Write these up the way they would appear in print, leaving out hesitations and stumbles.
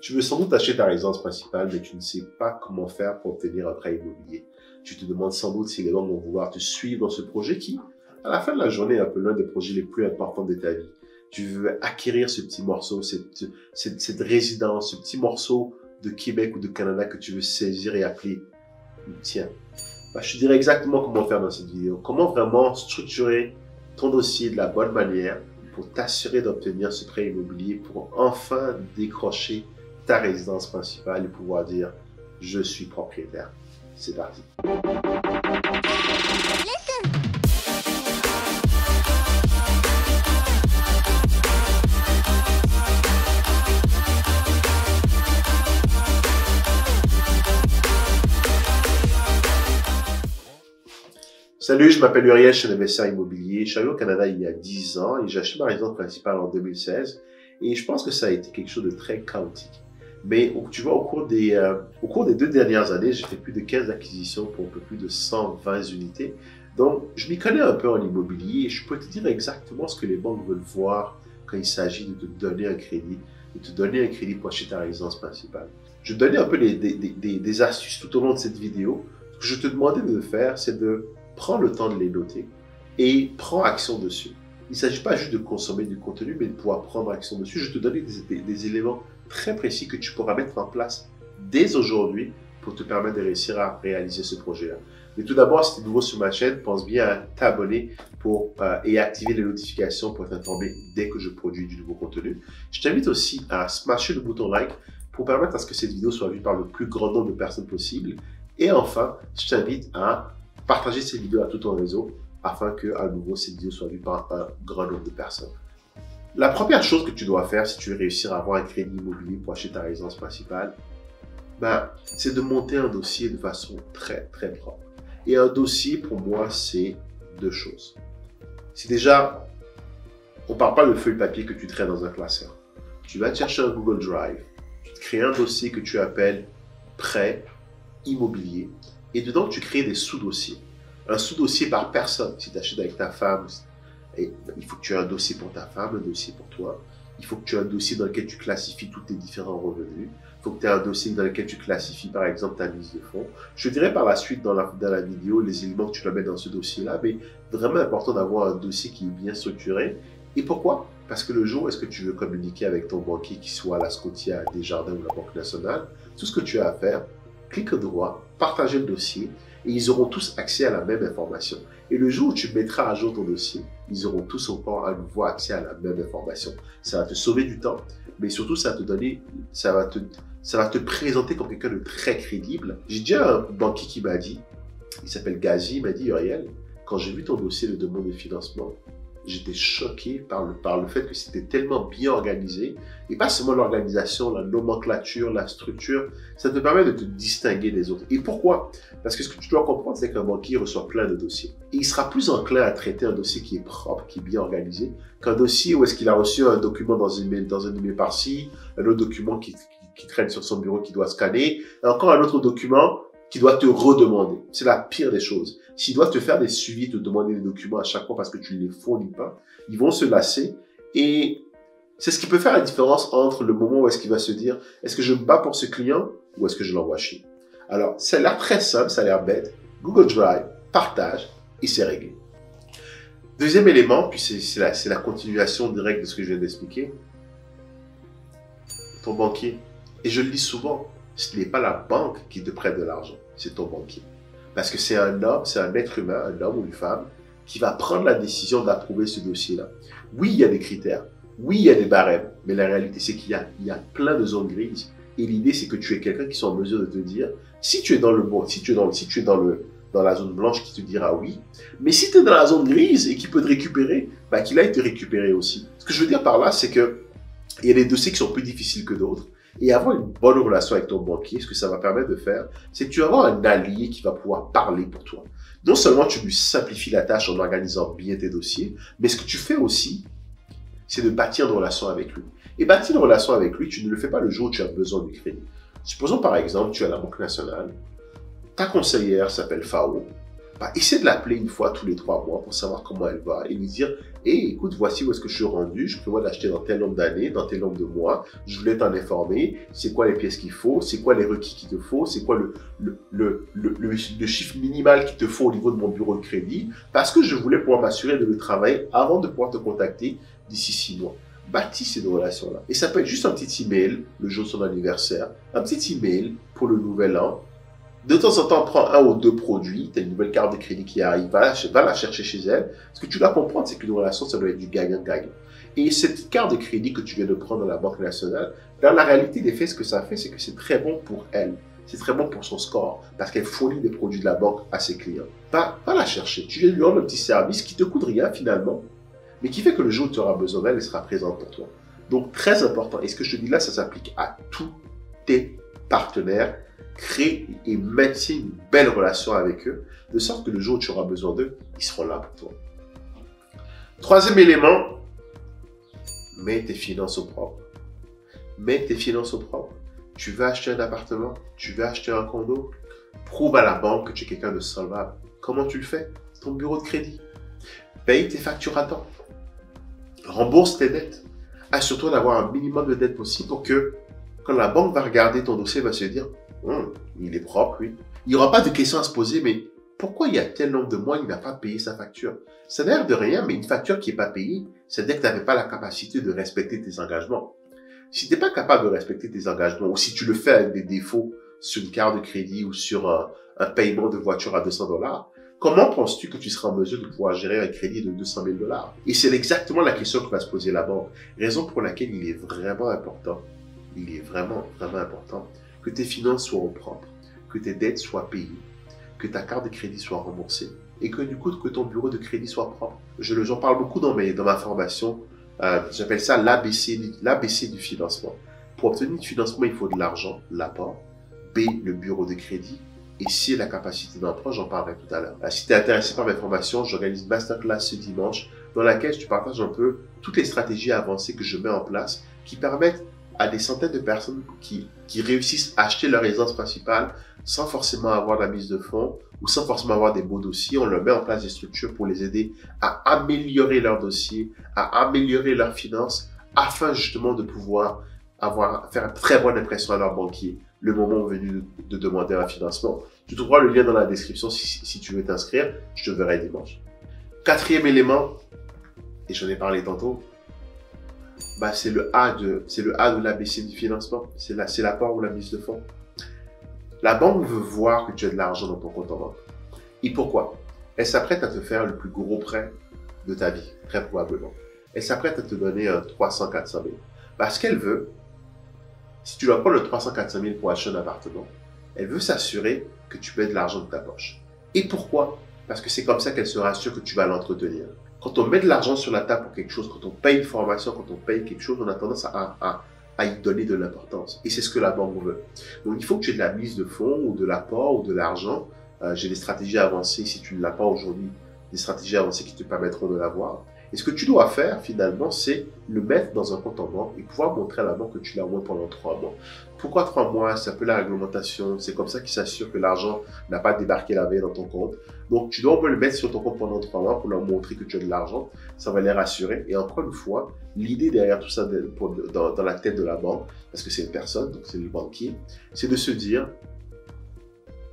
Tu veux sans doute acheter ta résidence principale, mais tu ne sais pas comment faire pour obtenir un prêt immobilier. Tu te demandes sans doute si les banques vont vouloir te suivre dans ce projet qui, à la fin de la journée, est un peu l'un des projets les plus importants de ta vie. Tu veux acquérir ce petit morceau, cette résidence, ce petit morceau de Québec ou de Canada que tu veux saisir et appeler tiens. Je te dirai exactement comment faire dans cette vidéo. Comment vraiment structurer ton dossier de la bonne manière pour t'assurer d'obtenir ce prêt immobilier pour enfin décrocher ta résidence principale et pouvoir dire « Je suis propriétaire ». C'est parti. Salut, je m'appelle Uriel, je suis un investisseur immobilier. Je suis arrivé au Canada il y a 10 ans et j'ai acheté ma résidence principale en 2016. Et je pense que ça a été quelque chose de très chaotique. Mais tu vois, au cours des 2 dernières années, j'ai fait plus de 15 acquisitions pour un peu plus de 120 unités. Donc, je m'y connais un peu en immobilier et je peux te dire exactement ce que les banques veulent voir quand il s'agit de te donner un crédit, pour acheter ta résidence principale. Je vais te donner un peu des astuces tout au long de cette vidéo. Ce que je te demandais de faire, c'est de prends le temps de les noter et prends action dessus. Il ne s'agit pas juste de consommer du contenu, mais de pouvoir prendre action dessus. Je te donne des éléments très précis que tu pourras mettre en place dès aujourd'hui pour te permettre de réussir à réaliser ce projet-là. Mais tout d'abord, si tu es nouveau sur ma chaîne, pense bien à t'abonner et activer les notifications pour t'informer dès que je produis du nouveau contenu. Je t'invite aussi à smasher le bouton like pour permettre à ce que cette vidéo soit vue par le plus grand nombre de personnes possible. Et enfin, je t'invite à partager cette vidéo à tout ton réseau afin que, à nouveau, cette vidéo soit vue par un grand nombre de personnes. La première chose que tu dois faire si tu veux réussir à avoir un crédit immobilier pour acheter ta résidence principale, c'est de monter un dossier de façon très, très propre. Et un dossier, pour moi, c'est 2 choses. C'est déjà, on ne parle pas de feuille de papier que tu traînes dans un classeur. Tu vas te chercher un Google Drive, tu te crées un dossier que tu appelles prêt immobilier. Et dedans, tu crées des sous-dossiers. Un sous-dossier par personne. Si tu achètes avec ta femme, il faut que tu aies un dossier pour ta femme, un dossier pour toi. Il faut que tu aies un dossier dans lequel tu classifies tous tes différents revenus. Il faut que tu aies un dossier dans lequel tu classifies, par exemple, ta mise de fonds. Je te dirai par la suite, dans la vidéo, les éléments que tu dois mettre dans ce dossier-là. Mais vraiment important d'avoir un dossier qui est bien structuré. Et pourquoi? Parce que le jour où est-ce que tu veux communiquer avec ton banquier, qui soit la Scotia, Desjardins ou la Banque nationale, tout ce que tu as à faire, clique droit, partagez le dossier et ils auront tous accès à la même information. Et le jour où tu mettras à jour ton dossier, ils auront tous encore à nouveau accès à la même information. Ça va te sauver du temps, mais surtout ça va te présenter comme quelqu'un de très crédible. J'ai déjà un banquier qui m'a dit, il s'appelle Gazi, il m'a dit Uriel, quand j'ai vu ton dossier de demande de financement, j'étais choqué par le fait que c'était tellement bien organisé. Et pas seulement l'organisation, la nomenclature, la structure. Ça te permet de te distinguer des autres. Et pourquoi? Parce que ce que tu dois comprendre, c'est qu'un banquier reçoit plein de dossiers. Et il sera plus enclin à traiter un dossier qui est propre, qui est bien organisé, qu'un dossier où est-ce qu'il a reçu un document dans un email par-ci, un autre document qui traîne sur son bureau qui doit scanner, et encore un autre document qui doit te redemander. C'est la pire des choses. S'ils doivent te faire des suivis, te demander des documents à chaque fois parce que tu ne les fournis pas, ils vont se lasser. Et c'est ce qui peut faire la différence entre le moment où est-ce qu'il va se dire « Est-ce que je me bats pour ce client ou est-ce que je l'envoie chier ?» Alors, ça a l'air très simple, ça a l'air bête. Google Drive, partage et c'est réglé. Deuxième élément, puis c'est la continuation directe de ce que je viens d'expliquer. Ton banquier. Et je le dis souvent, ce n'est pas la banque qui te prête de l'argent, c'est ton banquier. Parce que c'est un homme, c'est un être humain, un homme ou une femme, qui va prendre la décision d'approuver ce dossier-là. Oui, il y a des critères. Oui, il y a des barèmes. Mais la réalité, c'est qu'il y a plein de zones grises. Et l'idée, c'est que tu es quelqu'un qui soit en mesure de te dire, si tu es dans le bon, si tu es dans la zone blanche qui te dira oui, mais si tu es dans la zone grise et qui peut te récupérer, qu'il aille te récupérer aussi. Ce que je veux dire par là, c'est que il y a des dossiers qui sont plus difficiles que d'autres. Et avoir une bonne relation avec ton banquier, ce que ça va permettre de faire, c'est que tu vas avoir un allié qui va pouvoir parler pour toi. Non seulement tu lui simplifies la tâche en organisant bien tes dossiers, mais ce que tu fais aussi, c'est de bâtir une relation avec lui. Et bâtir une relation avec lui, tu ne le fais pas le jour où tu as besoin du crédit. Supposons par exemple, tu es à la Banque nationale, ta conseillère s'appelle Fao, essaie de l'appeler une fois tous les 3 mois pour savoir comment elle va et lui dire Et écoute, voici où est-ce que je suis rendu, je prévois d'acheter dans tel nombre d'années, dans tel nombre de mois, je voulais t'en informer, c'est quoi les pièces qu'il faut, c'est quoi les requis qu'il te faut, c'est quoi le chiffre minimal qu'il te faut au niveau de mon bureau de crédit, parce que je voulais pouvoir m'assurer de le travailler avant de pouvoir te contacter d'ici 6 mois. Bâtis ces relations-là. Et ça peut être juste un petit email le jour de son anniversaire, un petit email pour le nouvel an. De temps en temps, prends un ou deux produits, tu as une nouvelle carte de crédit qui arrive, va la chercher chez elle. Ce que tu dois comprendre, c'est qu'une relation, ça doit être du gagnant-gagnant. Et cette carte de crédit que tu viens de prendre dans la Banque nationale, dans la réalité des faits, ce que ça fait, c'est que c'est très bon pour elle. C'est très bon pour son score, parce qu'elle fournit des produits de la banque à ses clients. Va la chercher. Tu viens lui rendre un petit service qui te coûte rien finalement, mais qui fait que le jour où tu auras besoin d'elle, elle sera présente pour toi. Donc, très important. Et ce que je te dis là, ça s'applique à tous tes partenaires. Crée et maintiens une belle relation avec eux, de sorte que le jour où tu auras besoin d'eux, ils seront là pour toi. Troisième élément, mets tes finances au propre. Mets tes finances au propre. Tu veux acheter un appartement, tu veux acheter un condo, prouve à la banque que tu es quelqu'un de solvable. Comment tu le fais? Ton bureau de crédit. Paye tes factures à temps. Rembourse tes dettes. Assure-toi d'avoir un minimum de dettes possible pour que, quand la banque va regarder ton dossier, elle va se dire il est propre, oui. Il n'y aura pas de questions à se poser, mais pourquoi il y a tel nombre de mois, il n'a pas payé sa facture? Ça n'a l'air de rien, mais une facture qui n'est pas payée, c'est-à-dire que tu n'avais pas la capacité de respecter tes engagements. Si tu n'es pas capable de respecter tes engagements, ou si tu le fais avec des défauts sur une carte de crédit ou sur un paiement de voiture à $200, comment penses-tu que tu seras en mesure de pouvoir gérer un crédit de $200 000? Et c'est exactement la question que va se poser la banque. Raison pour laquelle il est vraiment important, que tes finances soient au propre, que tes dettes soient payées, que ta carte de crédit soit remboursée et que du coup, que ton bureau de crédit soit propre. J'en parle beaucoup dans ma formation. J'appelle ça l'ABC du financement. Pour obtenir du financement, il faut de l'argent, l'apport, B, le bureau de crédit, et C, la capacité d'emprunt, j'en parlerai tout à l'heure. Si tu es intéressé par mes formations, j'organise une masterclass ce dimanche dans laquelle je te partage un peu toutes les stratégies avancées que je mets en place qui permettent à des centaines de personnes qui réussissent à acheter leur résidence principale sans forcément avoir la mise de fonds ou sans forcément avoir des beaux dossiers. On leur met en place des structures pour les aider à améliorer leur dossier, à améliorer leurs finances afin justement de pouvoir faire une très bonne impression à leur banquier le moment venu de demander un financement. Tu trouveras le lien dans la description si tu veux t'inscrire. Je te verrai dimanche. Quatrième élément, et j'en ai parlé tantôt, c'est le A de l'ABC du financement. C'est l'apport ou la mise de fonds. La banque veut voir que tu as de l'argent dans ton compte en banque. Et pourquoi? Elle s'apprête à te faire le plus gros prêt de ta vie, très probablement. Elle s'apprête à te donner un 300-400 000. Parce qu'elle veut, si tu dois prendre le 300-400 000 pour acheter un appartement, elle veut s'assurer que tu mets de l'argent de ta poche. Et pourquoi? Parce que c'est comme ça qu'elle se rassure que tu vas l'entretenir. Quand on met de l'argent sur la table pour quelque chose, quand on paye une formation, quand on paye quelque chose, on a tendance à y donner de l'importance. Et c'est ce que la banque veut. Donc, il faut que tu aies de la mise de fonds ou de l'apport ou de l'argent. J'ai des stratégies avancées, si tu ne l'as pas aujourd'hui, des stratégies avancées qui te permettront de l'avoir. Et ce que tu dois faire, finalement, c'est le mettre dans un compte en banque et pouvoir montrer à la banque que tu l'as au moins pendant 3 mois. Pourquoi 3 mois? C'est un peu la réglementation. C'est comme ça qu'ils s'assurent que l'argent n'a pas débarqué la veille dans ton compte. Donc, tu dois au moins le mettre sur ton compte pendant 3 mois pour leur montrer que tu as de l'argent. Ça va les rassurer. Et encore une fois, l'idée derrière tout ça dans la tête de la banque, parce que c'est une personne, donc c'est le banquier, c'est de se dire,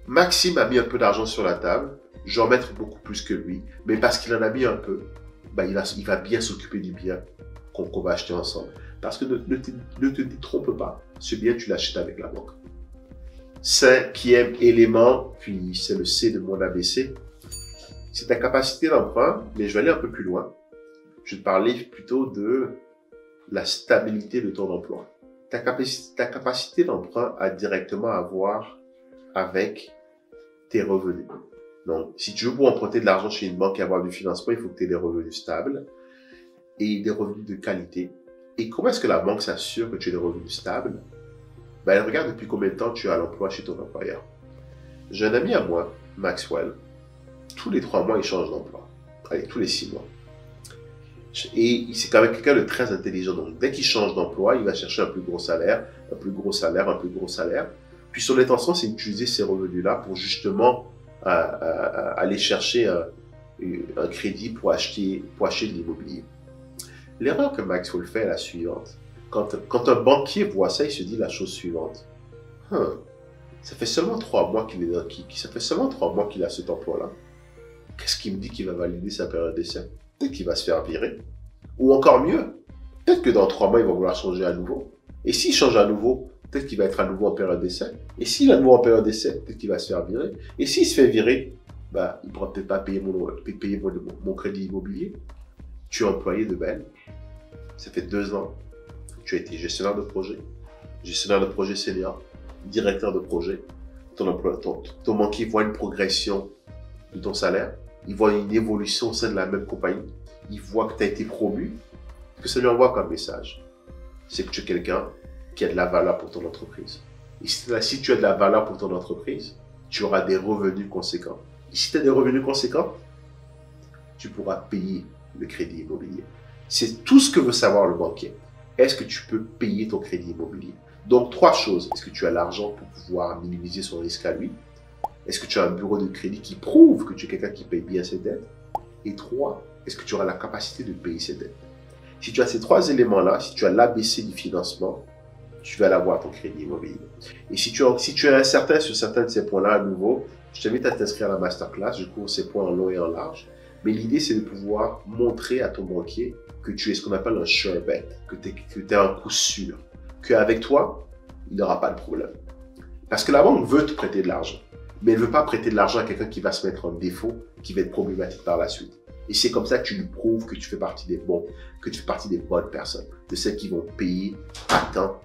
Maxime a mis un peu d'argent sur la table, je vais en mettre beaucoup plus que lui, mais parce qu'il en a mis un peu, il va bien s'occuper du bien qu'on va acheter ensemble. Parce que ne te trompe pas, ce bien, tu l'achètes avec la banque. Cinquième élément, puis c'est le C de mon ABC, c'est ta capacité d'emprunt, mais je vais aller un peu plus loin. Je vais te parler plutôt de la stabilité de ton emploi. Ta capacité d'emprunt a directement à voir avec tes revenus. Donc, si tu veux pouvoir emprunter de l'argent chez une banque et avoir du financement, il faut que tu aies des revenus stables et des revenus de qualité. Et comment est-ce que la banque s'assure que tu as des revenus stables? Elle regarde depuis combien de temps tu es à l'emploi chez ton employeur. J'ai un ami à moi, Maxwell, tous les 3 mois, il change d'emploi. Allez, tous les 6 mois. Et c'est quand même quelqu'un de très intelligent. Donc, dès qu'il change d'emploi, il va chercher un plus gros salaire, un plus gros salaire, un plus gros salaire. Puis son intention, c'est d'utiliser ces revenus-là pour justement aller chercher un crédit pour acheter de l'immobilier. L'erreur que Maxwell fait est la suivante. Quand un banquier voit ça, il se dit la chose suivante. Ça fait seulement 3 mois ça fait seulement 3 mois qu'il a cet emploi-là. Qu'est-ce qui me dit qu'il va valider sa période d'essai? Peut-être qu'il va se faire virer. Ou encore mieux, peut-être que dans 3 mois, il va vouloir changer à nouveau. Et s'il change à nouveau, peut-être qu'il va être à nouveau en période d'essai. Et s'il est à nouveau en période d'essai, peut-être qu'il va se faire virer. Et s'il se fait virer, il ne pourra peut-être pas payer mon crédit immobilier. Tu es employé de Ben. Ça fait 2 ans. Tu as été gestionnaire de projet senior, directeur de projet. Ton banquier voit une progression de ton salaire. Il voit une évolution au sein de la même compagnie. Il voit que tu as été promu. Ce que ça lui envoie comme message, c'est que tu es quelqu'un qui a de la valeur pour ton entreprise. Et si tu as de la valeur pour ton entreprise, tu auras des revenus conséquents. Et si tu as des revenus conséquents, tu pourras payer le crédit immobilier. C'est tout ce que veut savoir le banquier. Est-ce que tu peux payer ton crédit immobilier? Donc, 3 choses. Est-ce que tu as l'argent pour pouvoir minimiser son risque à lui? Est-ce que tu as un bureau de crédit qui prouve que tu es quelqu'un qui paye bien ses dettes? Et 3, est-ce que tu auras la capacité de payer ses dettes? Si tu as ces 3 éléments-là, si tu as l'ABC du financement, tu vas l'avoir ton crédit immobilier. Et si tu es incertain sur certains de ces points-là à nouveau, je t'invite à t'inscrire à la masterclass. Je couvre ces points en long et en large. Mais l'idée, c'est de pouvoir montrer à ton banquier que tu es ce qu'on appelle un sure bet, que tu es un coup sûr, qu'avec toi, il n'aura pas de problème. Parce que la banque veut te prêter de l'argent, mais elle ne veut pas prêter de l'argent à quelqu'un qui va se mettre en défaut, qui va être problématique par la suite. Et c'est comme ça que tu lui prouves que tu fais partie des bons, que tu fais partie des bonnes personnes, de celles qui vont payer à temps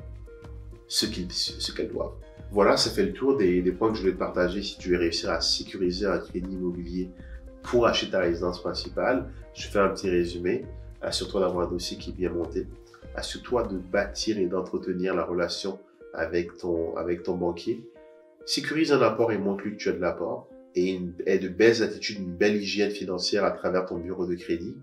ce qu'elles doivent. Voilà, ça fait le tour des points que je voulais te partager si tu veux réussir à sécuriser un crédit immobilier pour acheter ta résidence principale. Je fais un petit résumé. Assure-toi d'avoir un dossier qui est bien monté. Assure-toi de bâtir et d'entretenir la relation avec ton banquier. Sécurise un apport et montre-lui que tu as de l'apport. Et de belles attitudes, une belle hygiène financière à travers ton bureau de crédit.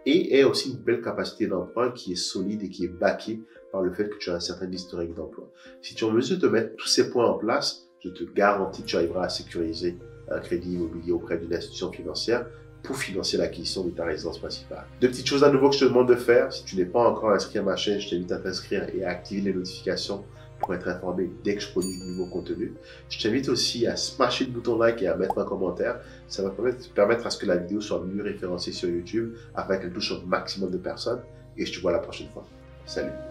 Et aie aussi une belle capacité d'emprunt qui est solide et qui est backée par le fait que tu as un certain historique d'emploi. Si tu es en mesure de mettre tous ces points en place, je te garantis que tu arriveras à sécuriser un crédit immobilier auprès d'une institution financière pour financer l'acquisition de ta résidence principale. 2 petites choses à nouveau que je te demande de faire. Si tu n'es pas encore inscrit à ma chaîne, je t'invite à t'inscrire et à activer les notifications pour être informé dès que je produis du nouveau contenu. Je t'invite aussi à smasher le bouton like et à mettre un commentaire. Ça va permettre à ce que la vidéo soit mieux référencée sur YouTube afin qu'elle touche un maximum de personnes. Et je te vois la prochaine fois. Salut!